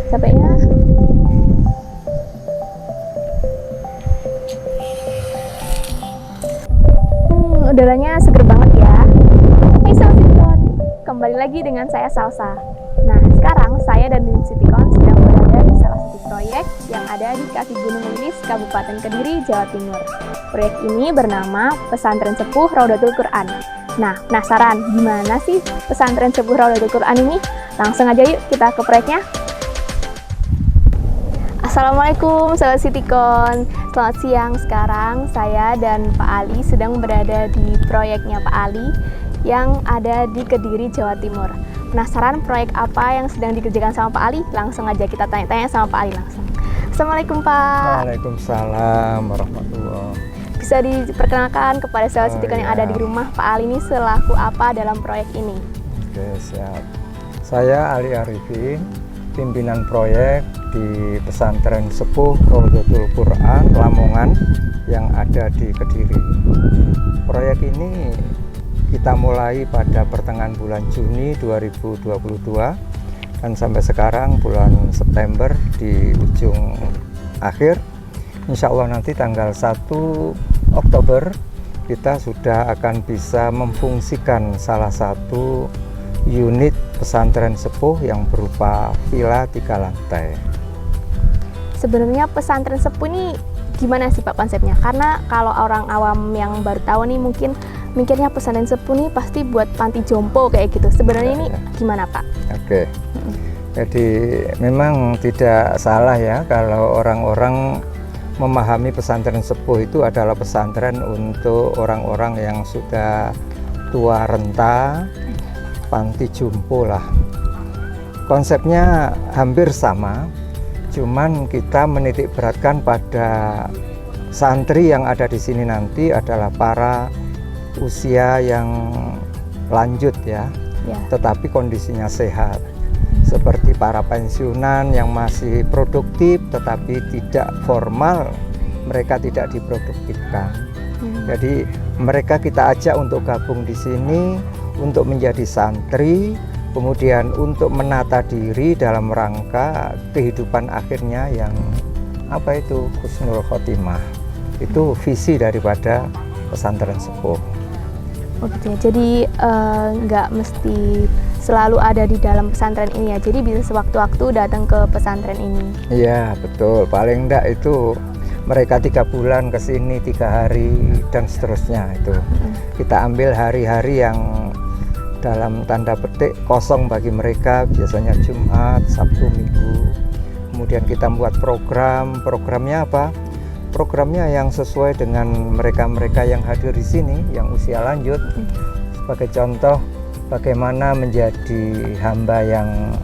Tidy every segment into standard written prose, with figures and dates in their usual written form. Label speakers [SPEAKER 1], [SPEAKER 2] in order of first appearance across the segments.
[SPEAKER 1] Capeknya. Udaranya seger banget ya. Hey Salsitikon, kembali lagi dengan saya Salsa. Nah, sekarang saya dan tim Sitikon sedang berada di salah satu proyek yang ada di kaki Gunung Wilis, Kabupaten Kediri, Jawa Timur. Proyek ini bernama Pesantren Sepuh Raudatul Quran. Nah, penasaran gimana sih Pesantren Sepuh Raudatul Quran ini? Langsung aja yuk kita ke proyeknya. Assalamualaikum Sahabat Sitikon. Selamat siang. Sekarang saya dan Pak Ali sedang berada di proyeknya Pak Ali yang ada di Kediri, Jawa Timur. Penasaran proyek apa yang sedang dikerjakan sama Pak Ali? Langsung aja kita tanya-tanya sama Pak Ali langsung. Assalamualaikum Pak.
[SPEAKER 2] Waalaikumsalam warahmatullahi.
[SPEAKER 1] Bisa diperkenalkan kepada Sahabat Sitikon yang ada di rumah, Pak Ali ini selaku apa dalam proyek ini?
[SPEAKER 2] Oke, siap. Saya Ali Arifin, pimpinan proyek di Pesantren Sepuh Raudatul Quran Lamongan yang ada di Kediri. Proyek ini kita mulai pada pertengahan bulan Juni 2022 dan sampai sekarang bulan September di ujung akhir. Insya Allah nanti tanggal 1 Oktober kita sudah akan bisa memfungsikan salah satu unit pesantren sepuh yang berupa villa 3 lantai.
[SPEAKER 1] Sebenarnya pesantren sepuh ini gimana sih Pak konsepnya? Karena kalau orang awam yang baru tahu nih mungkin mikirnya pesantren sepuh nih pasti buat panti jompo kayak gitu. Sebenarnya ini gimana Pak?
[SPEAKER 2] Oke. Jadi memang tidak salah ya kalau orang-orang memahami pesantren sepuh itu adalah pesantren untuk orang-orang yang sudah tua renta, panti jompo lah. Konsepnya hampir sama, cuman kita menitik beratkan pada santri yang ada di sini nanti adalah para usia yang lanjut ya. Tetapi kondisinya sehat. Seperti para pensiunan yang masih produktif tetapi tidak formal, mereka tidak diproduktifkan. Jadi mereka kita ajak untuk gabung di sini untuk menjadi santri, kemudian untuk menata diri dalam rangka kehidupan akhirnya yang husnul khotimah. Itu visi daripada pesantren sepuh.
[SPEAKER 1] Oh gitu ya. Jadi nggak mesti selalu ada di dalam pesantren ini ya. Jadi bisa sewaktu-waktu datang ke pesantren ini.
[SPEAKER 2] Iya betul. Paling enggak itu mereka 3 bulan ke sini 3 hari dan seterusnya itu. Kita ambil hari-hari yang dalam tanda petik kosong bagi mereka, biasanya Jumat, Sabtu, Minggu. Kemudian kita membuat programnya apa? Programnya yang sesuai dengan mereka-mereka yang hadir di sini, yang usia lanjut. Sebagai contoh, bagaimana menjadi hamba yang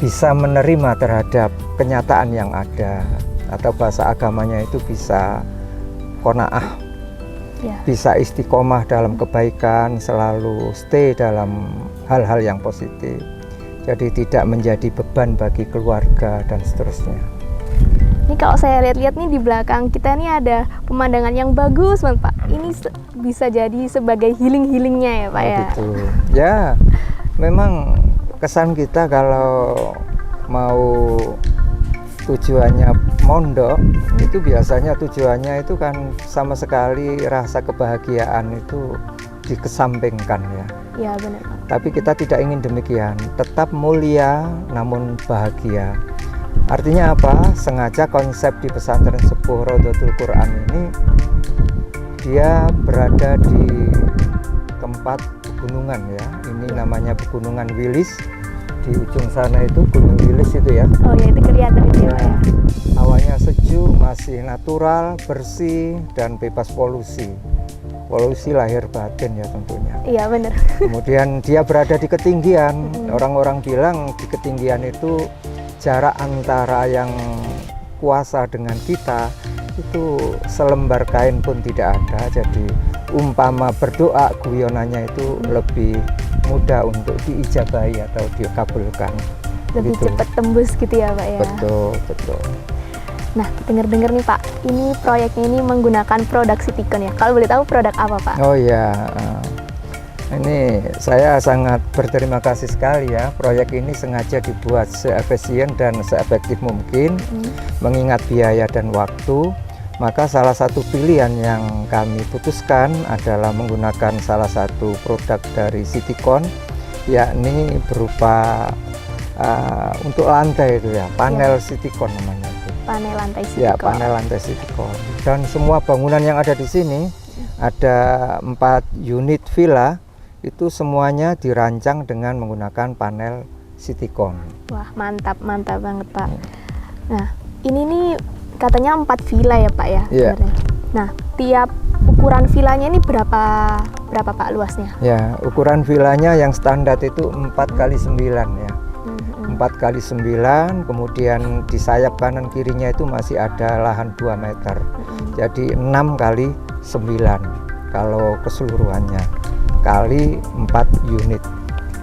[SPEAKER 2] bisa menerima terhadap kenyataan yang ada, atau bahasa agamanya itu bisa qanaah. Bisa istiqomah dalam kebaikan, selalu stay dalam hal-hal yang positif. Jadi tidak menjadi beban bagi keluarga dan seterusnya.
[SPEAKER 1] Ini kalau saya lihat-lihat nih di belakang kita nih ada pemandangan yang bagus banget Pak. Ini bisa jadi sebagai healing-healingnya ya Pak ya?
[SPEAKER 2] Gitu. Ya, memang kesan kita kalau mau tujuannya mondok itu biasanya tujuannya itu kan sama sekali rasa kebahagiaan itu dikesampingkan ya.
[SPEAKER 1] Iya benar Pak.
[SPEAKER 2] Tapi kita tidak ingin demikian, tetap mulia namun bahagia. Artinya apa? Sengaja konsep di pesantren sepuh Raudatul Quran ini dia berada di tempat pegunungan ya. Ini namanya Pegunungan Wilis. Di ujung sana itu Gunung Wilis itu ya.
[SPEAKER 1] Oh ya, itu kelihatan itu ya.
[SPEAKER 2] Hawanya sejuk, masih natural, bersih dan bebas polusi. Polusi lahir batin ya tentunya.
[SPEAKER 1] Iya benar.
[SPEAKER 2] Kemudian dia berada di ketinggian. Orang-orang bilang di ketinggian itu jarak antara yang kuasa dengan kita itu selembar kain pun tidak ada. Jadi umpama berdoa guyonannya itu lebih mudah untuk diijabahi atau dikabulkan.
[SPEAKER 1] Lebih
[SPEAKER 2] gitu.
[SPEAKER 1] cepat tembus gitu ya Pak ya.
[SPEAKER 2] Betul.
[SPEAKER 1] Nah, dengar-dengar nih Pak, ini proyeknya ini menggunakan produk Sitikon ya. Kalau boleh tahu produk apa Pak?
[SPEAKER 2] Oh ya, Ini saya sangat berterima kasih sekali ya, proyek ini sengaja dibuat seefisien dan seefektif mungkin, mengingat biaya dan waktu. Maka salah satu pilihan yang kami putuskan adalah menggunakan salah satu produk dari Citycon, yakni berupa untuk lantai itu ya, panel Citycon namanya itu.
[SPEAKER 1] Panel lantai Citycon.
[SPEAKER 2] Ya, panel lantai Citycon. Dan semua bangunan yang ada di sini, ada 4 unit villa, itu semuanya dirancang dengan menggunakan panel Citycon.
[SPEAKER 1] Wah, mantap banget Pak. Nah, ini nih katanya 4 villa ya Pak ya?
[SPEAKER 2] Iya.
[SPEAKER 1] Nah, tiap ukuran villanya ini berapa Pak luasnya?
[SPEAKER 2] Ya, ukuran villanya yang standar itu 4x9 ya. 4x9, kemudian di sayap kanan kirinya itu masih ada lahan 2 meter. Jadi 6x9 kalau keseluruhannya, kali 4 unit.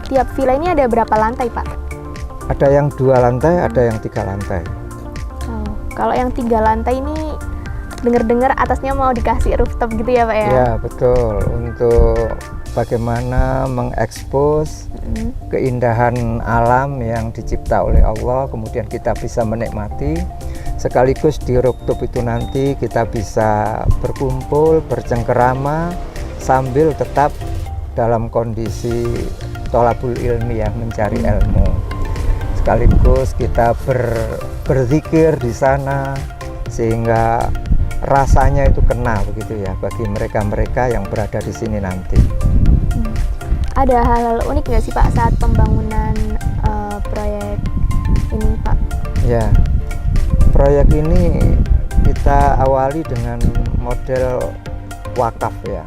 [SPEAKER 1] Tiap villa ini ada berapa lantai Pak?
[SPEAKER 2] Ada yang 2 lantai, ada yang 3 lantai.
[SPEAKER 1] Oh, kalau yang 3 lantai ini dengar-dengar atasnya mau dikasih rooftop gitu ya Pak ya?
[SPEAKER 2] Ya betul, untuk bagaimana mengekspos keindahan alam yang dicipta oleh Allah, kemudian kita bisa menikmati, sekaligus di rooftop itu nanti kita bisa berkumpul, bercengkerama, sambil tetap dalam kondisi tholabul ilmi ya, mencari ilmu. Sekaligus kita berzikir di sana, sehingga rasanya itu kena begitu ya bagi mereka-mereka yang berada di sini nanti.
[SPEAKER 1] Ada hal-hal unik nggak sih Pak saat pembangunan proyek ini Pak?
[SPEAKER 2] Ya, proyek ini kita awali dengan model wakaf ya.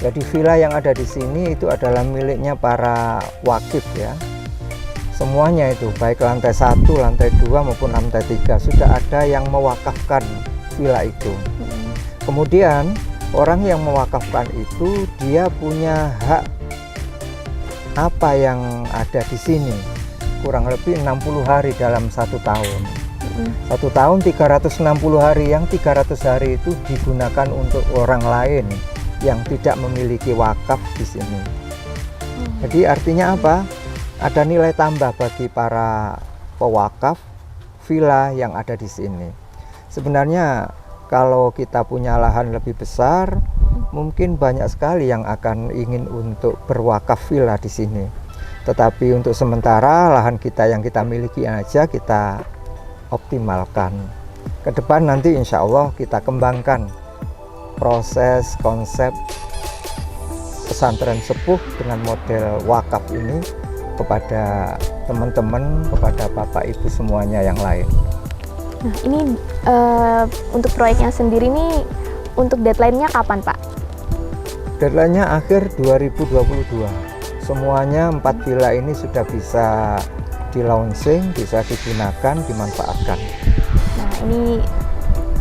[SPEAKER 2] Jadi villa yang ada di sini itu adalah miliknya para wakif ya. Semuanya itu, baik lantai 1, lantai 2 maupun lantai 3 sudah ada yang mewakafkan villa itu. Kemudian orang yang mewakafkan itu dia punya hak apa yang ada di sini, kurang lebih 60 hari dalam 1 tahun. 1 tahun 360 hari, yang 300 hari itu digunakan untuk orang lain yang tidak memiliki wakaf di sini. Jadi artinya apa? Ada nilai tambah bagi para pewakaf villa yang ada di sini. Sebenarnya kalau kita punya lahan lebih besar, mungkin banyak sekali yang akan ingin untuk berwakaf villa di sini. Tetapi untuk sementara lahan kita yang kita miliki aja kita optimalkan. Ke depan nanti insya Allah kita kembangkan proses konsep pesantren sepuh dengan model wakaf ini kepada teman-teman, kepada Bapak Ibu semuanya yang lain.
[SPEAKER 1] Nah ini untuk proyeknya sendiri nih, untuk deadline-nya kapan Pak?
[SPEAKER 2] Deadline-nya akhir 2022. Semuanya 4 villa ini sudah bisa di-launching, bisa digunakan, dimanfaatkan.
[SPEAKER 1] Nah ini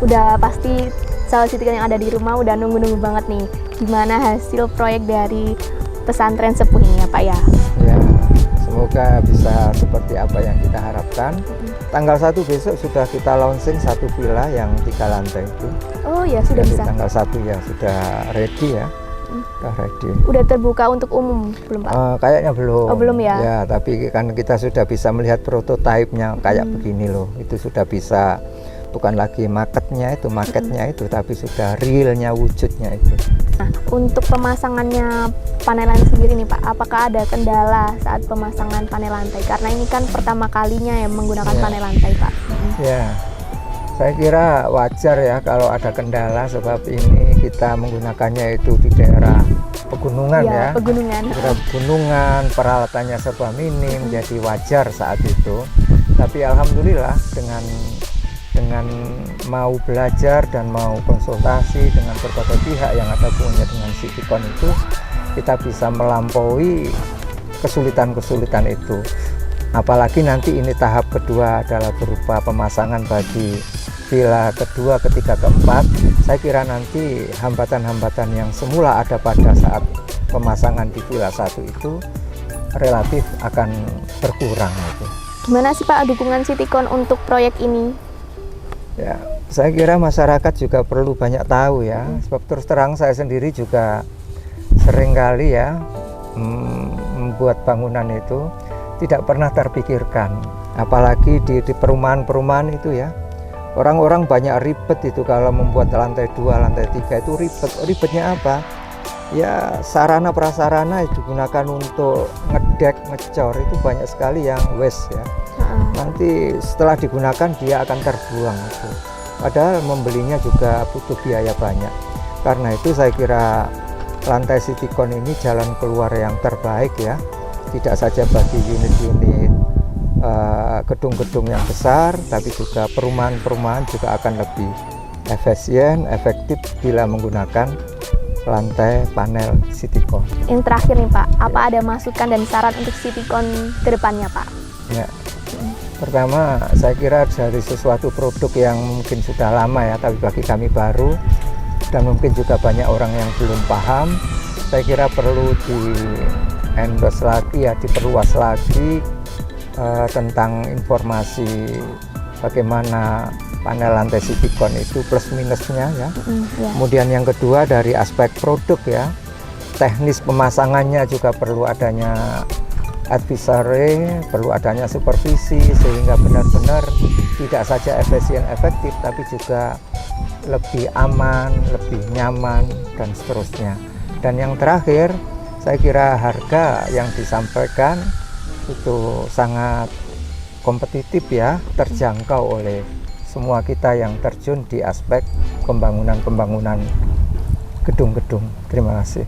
[SPEAKER 1] udah pasti salah satu yang ada di rumah udah nunggu-nunggu banget nih gimana hasil proyek dari pesantren sepuh ini ya Pak ya?
[SPEAKER 2] Ya, semoga bisa seperti apa yang kita harapkan. Tanggal 1 besok sudah kita launching 1 villa yang 3 lantai itu.
[SPEAKER 1] Oh ya sudah
[SPEAKER 2] jadi
[SPEAKER 1] bisa.
[SPEAKER 2] Tanggal 1 ya sudah ready ya. Sudah ready.
[SPEAKER 1] Udah terbuka untuk umum belum Pak?
[SPEAKER 2] Kayaknya belum.
[SPEAKER 1] Oh belum ya?
[SPEAKER 2] Ya, tapi kan kita sudah bisa melihat prototipenya kayak begini loh. Itu sudah bisa, bukan lagi marketnya itu, tapi sudah realnya, wujudnya itu.
[SPEAKER 1] Nah, untuk pemasangannya panel lantai sendiri nih Pak, apakah ada kendala saat pemasangan panel lantai? Karena ini kan pertama kalinya ya menggunakan panel lantai Pak.
[SPEAKER 2] Ya, saya kira wajar ya kalau ada kendala, sebab ini kita menggunakannya itu di daerah pegunungan ya.
[SPEAKER 1] Pegunungan.
[SPEAKER 2] Daerah pegunungan, peralatannya serba minim, jadi wajar saat itu. Tapi alhamdulillah dengan mau belajar dan mau konsultasi dengan berbagai pihak yang ada hubungannya dengan Citycon itu, kita bisa melampaui kesulitan-kesulitan itu. Apalagi nanti ini tahap kedua adalah berupa pemasangan bagi villa kedua, ketiga, keempat. Saya kira nanti hambatan-hambatan yang semula ada pada saat pemasangan di villa 1 itu relatif akan berkurang itu.
[SPEAKER 1] Gimana sih Pak dukungan Citycon untuk proyek ini?
[SPEAKER 2] Ya, saya kira masyarakat juga perlu banyak tahu ya, sebab terus terang saya sendiri juga seringkali ya membuat bangunan itu tidak pernah terpikirkan, apalagi di perumahan-perumahan itu ya. Orang-orang banyak ribet itu kalau membuat lantai 2, lantai 3 itu ribet. Ribetnya apa? Ya sarana prasarana digunakan untuk ngedek, ngecor itu banyak sekali yang waste ya. Nanti setelah digunakan dia akan terbuang itu. Padahal membelinya juga butuh biaya banyak. Karena itu saya kira lantai Citycon ini jalan keluar yang terbaik ya. Tidak saja bagi unit-unit gedung-gedung yang besar, tapi juga perumahan-perumahan juga akan lebih efisien, efektif bila menggunakan lantai panel Citycon.
[SPEAKER 1] Yang terakhir nih Pak, apa ada masukan dan saran untuk Citycon ke depannya Pak?
[SPEAKER 2] Ya. Pertama, saya kira dari sesuatu produk yang mungkin sudah lama ya, tapi bagi kami baru dan mungkin juga banyak orang yang belum paham, saya kira perlu di-endorse lagi ya, diperluas lagi tentang informasi bagaimana panel lantai Citycon itu plus minusnya ya. Kemudian yang kedua dari aspek produk ya, teknis pemasangannya juga perlu adanya advisory, perlu adanya supervisi sehingga benar-benar tidak saja efisien efektif tapi juga lebih aman, lebih nyaman dan seterusnya. Dan yang terakhir, saya kira harga yang disampaikan itu sangat kompetitif ya, terjangkau oleh semua kita yang terjun di aspek pembangunan gedung-gedung. Terima kasih.